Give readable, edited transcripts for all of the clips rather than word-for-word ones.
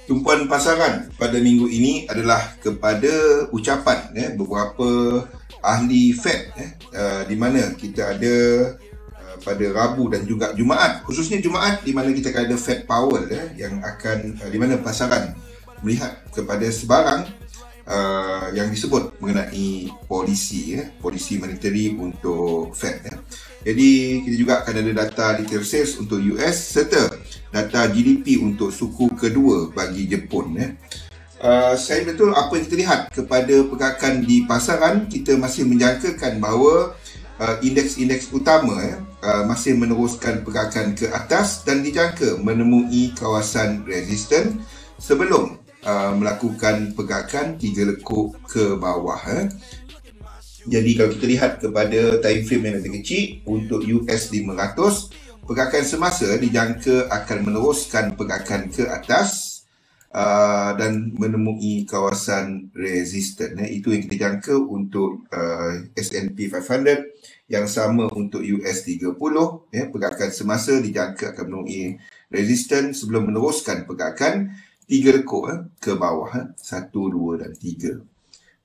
Tumpuan pasaran pada minggu ini adalah kepada ucapan beberapa ahli Fed di mana kita ada pada Rabu dan juga Jumaat, khususnya Jumaat di mana kita akan ada Fed Powell yang akan di mana pasaran melihat kepada sebarang yang disebut mengenai polisi monetary untuk Fed. Jadi kita juga akan ada data retail sales untuk US serta data GDP untuk suku kedua bagi Jepun. Saya betul apa yang kita lihat kepada pergerakan di pasaran, kita masih menjangkakan bahawa indeks-indeks utama masih meneruskan pergerakan ke atas dan dijangka menemui kawasan resisten sebelum melakukan pergerakan 3 lekuk ke bawah. Jadi kalau kita lihat kepada time frame yang lebih kecil untuk US 500, pergerakan semasa dijangka akan meneruskan pergerakan ke atas dan menemui kawasan resisten. Itu yang kita jangka untuk S&P 500, yang sama untuk US 30. Pergerakan semasa dijangka akan menemui resisten sebelum meneruskan pergerakan 3 lekuk ke bawah, 1, 2 dan 3.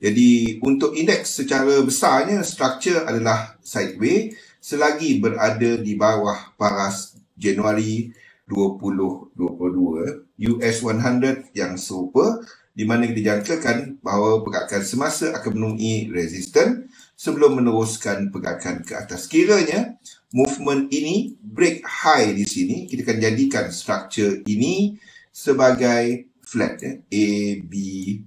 Jadi untuk indeks secara besarnya struktur adalah sideways selagi berada di bawah paras Januari 2022. US 100 yang serupa di mana dijangkakan bahawa pergerakan semasa akan menemui resisten sebelum meneruskan pergerakan ke atas. Kiranya movement ini break high di sini, kita akan jadikan struktur ini sebagai flat A, B,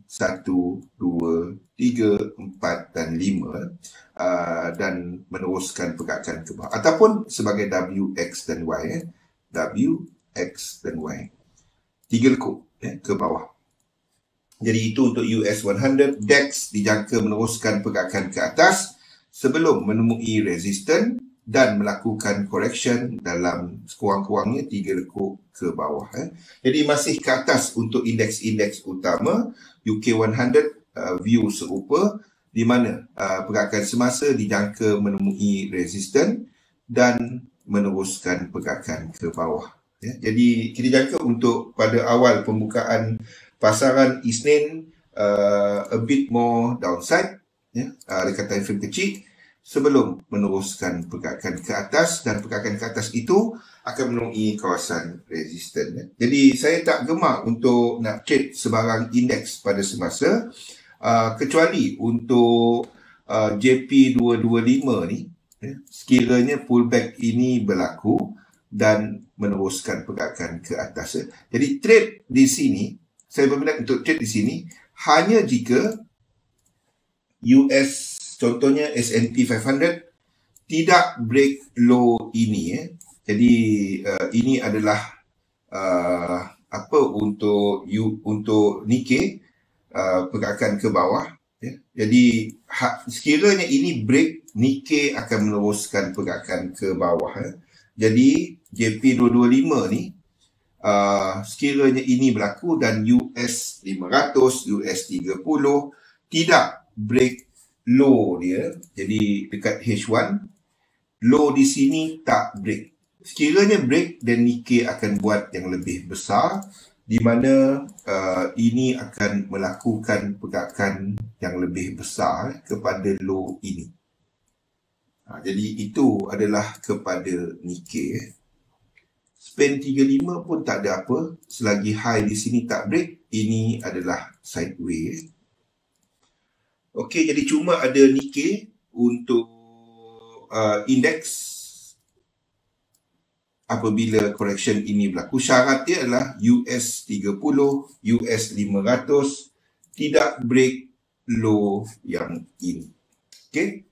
1, 2, 3, 4 dan 5 dan meneruskan pergerakan ke bawah ataupun sebagai W, X dan Y. W, X dan Y. 3 lekuk ke bawah. Jadi itu untuk US 100. DAX dijangka meneruskan pergerakan ke atas sebelum menemui resisten dan melakukan correction dalam sekurang-kurangnya 3 lekuk ke bawah. Jadi masih ke atas untuk indeks-indeks utama. UK 100 view serupa di mana pergerakan semasa dijangka menemui resisten dan meneruskan pergerakan ke bawah. Jadi kita jangka untuk pada awal pembukaan pasaran Isnin a bit more downside dekat time frame kecil sebelum meneruskan pergerakan ke atas, dan pergerakan ke atas itu akan menemui kawasan resisten. Jadi saya tak gemar untuk nak trade sebarang indeks pada semasa kecuali untuk JP225 ni sekiranya pullback ini berlaku dan meneruskan pergerakan ke atas. Jadi trade di sini, saya berminat untuk trade di sini hanya jika US, contohnya S&P 500 tidak break low ini. Jadi ini adalah untuk Nikkei, pergerakan ke bawah. Jadi sekiranya ini break, Nikkei akan meneruskan pergerakan ke bawah. Jadi JP225 ni sekiranya ini berlaku dan US 500, US 30 tidak break low dia, jadi dekat H1, low di sini tak break. Sekiranya break, dan Nikkei akan buat yang lebih besar di mana ini akan melakukan pergerakan yang lebih besar kepada low ini. Jadi itu adalah kepada Nikkei. Span 35 pun tak ada apa selagi high di sini tak break, ini adalah sideways. Okey, jadi cuma ada Nikkei untuk indeks apabila correction ini berlaku. Syarat dia adalah US 30, US 500 tidak break low yang ini. Okey.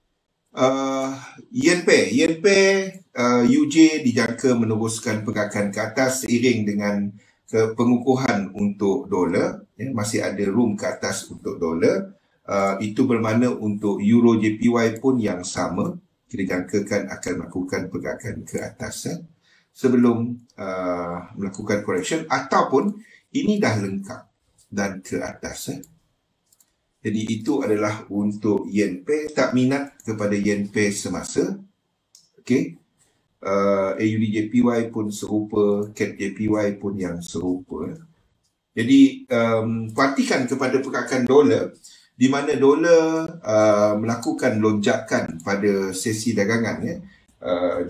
Yen pair UJ dijangka meneruskan pergerakan ke atas seiring dengan pengukuhan untuk dolar. Masih ada room ke atas untuk dolar. Itu bermakna untuk Euro JPY pun yang sama. Kita jangkakan akan melakukan pergerakan ke atas sebelum melakukan correction, ataupun ini dah lengkap dan ke atas. Jadi itu adalah untuk yen pair. Tak minat kepada yen pair semasa. Okey. AUD JPY pun serupa, CAD JPY pun yang serupa. Jadi perhatikan kepada pergerakan dolar, di mana dolar melakukan lonjakan pada sesi dagangan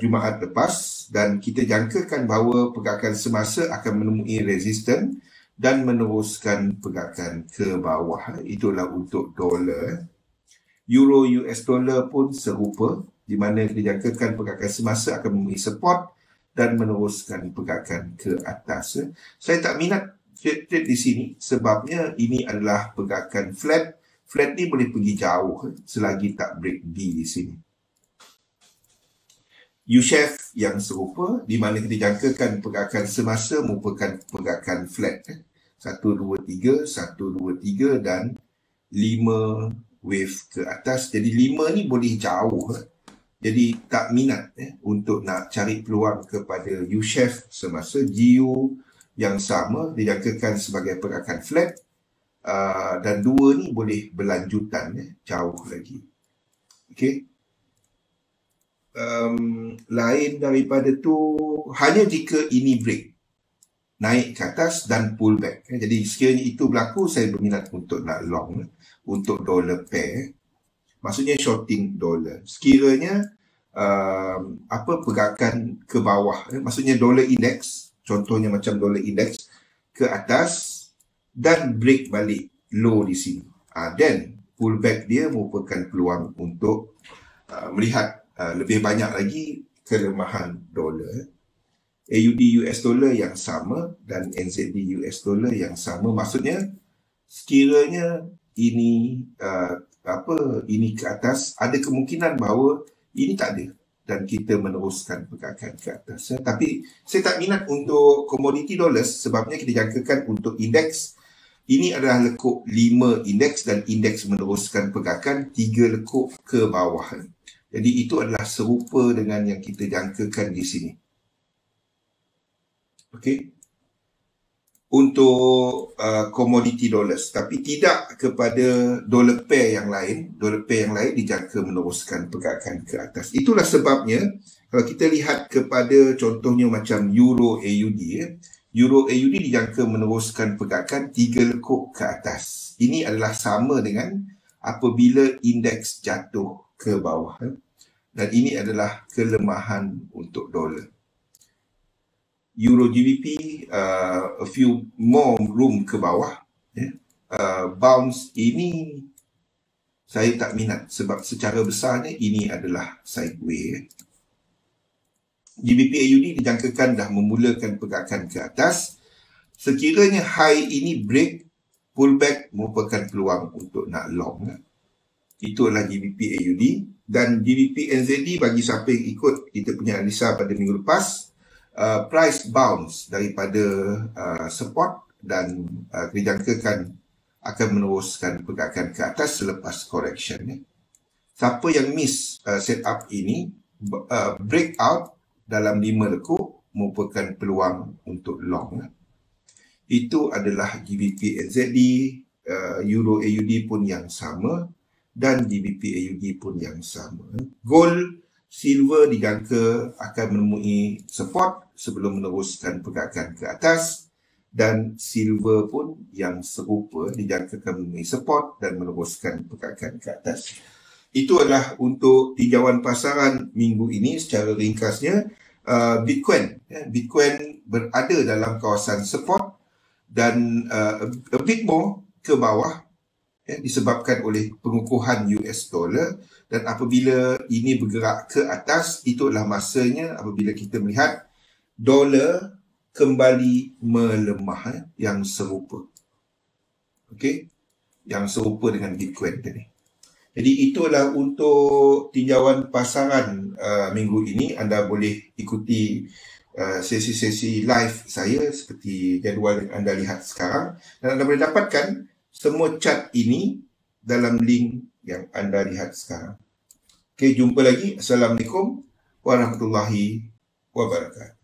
Jumaat lepas, dan kita jangkakan bahawa pergerakan semasa akan menemui resisten dan meneruskan pergerakan ke bawah. Itulah untuk dolar. Euro US dollar pun serupa, di mana dijangkakan pergerakan semasa akan menemui support dan meneruskan pergerakan ke atas. Saya tak minat trade di sini sebabnya ini adalah pergerakan flat. Flat ni boleh pergi jauh selagi tak break B di sini. U-shaped yang serupa, di mana kita jangkakan pergerakan semasa merupakan pergerakan flat. 1, 2, 3, 1, 2, 3 dan 5 wave ke atas. Jadi 5 ni boleh jauh. Jadi tak minat untuk nak cari peluang kepada U-shaped semasa. GU yang sama dijangkakan sebagai pergerakan flat. Dan 2 ni boleh berlanjutan jauh lagi. Okey. Lain daripada tu, hanya jika ini break naik ke atas dan pull back. Jadi sekiranya itu berlaku, saya berminat untuk nak long untuk dollar pair. Maksudnya shorting dollar. Sekiranya pergerakan ke bawah, maksudnya dollar index, contohnya macam dollar index ke atas dan break balik low di sini, then pullback dia merupakan peluang untuk melihat lebih banyak lagi kelemahan dolar. AUD US dollar yang sama dan NZD US dollar yang sama. Maksudnya sekiranya ini ini ke atas, ada kemungkinan bahawa ini tak ada dan kita meneruskan pergerakan ke atas. Tapi saya tak minat untuk komoditi dollars sebabnya kita jangkakan untuk indeks. Ini adalah lekuk 5 indeks dan indeks meneruskan pergerakan 3 lekuk ke bawah. Jadi itu adalah serupa dengan yang kita jangkakan di sini. Okey. Untuk komoditi dollars, tapi tidak kepada dollar pair yang lain. Dollar pair yang lain dijangka meneruskan pergerakan ke atas. Itulah sebabnya kalau kita lihat kepada contohnya macam Euro AUD, Euro AUD dijangka meneruskan pergerakan 3 lekuk ke atas. Ini adalah sama dengan apabila indeks jatuh ke bawah. Dan ini adalah kelemahan untuk dolar. Euro GBP a few more room ke bawah. Bounce ini saya tak minat sebab secara besarnya ini adalah sideway. GBP AUD dijangkakan dah memulakan pergerakan ke atas. Sekiranya high ini break, pullback merupakan peluang untuk nak long. Itulah GBP AUD. Dan GBP NZD, bagi siapa yang ikut kita punya analisa pada minggu lepas, price bounce daripada support dan dijangkakan akan meneruskan pergerakan ke atas selepas correction. Siapa yang miss setup ini, breakout dalam 5 lekuk merupakan peluang untuk long. Itu adalah GBP NZD, Euro AUD pun yang sama dan GBP AUD pun yang sama. Gold, silver dijangka akan menemui support sebelum meneruskan pergerakan ke atas, dan silver pun yang serupa dijangkakan menemui support dan meneruskan pergerakan ke atas. Itu adalah untuk tinjauan pasaran minggu ini secara ringkasnya. Bitcoin berada dalam kawasan support dan a bit more ke bawah disebabkan oleh pengukuhan US dollar, dan apabila ini bergerak ke atas, itu adalah masanya apabila kita melihat dolar kembali melemah yang serupa. Okey, yang serupa dengan Bitcoin tadi. Jadi itulah untuk tinjauan pasaran minggu ini. Anda boleh ikuti sesi-sesi live saya seperti jadual yang anda lihat sekarang, dan anda boleh dapatkan semua chart ini dalam link yang anda lihat sekarang. Okey, jumpa lagi. Assalamualaikum warahmatullahi wabarakatuh.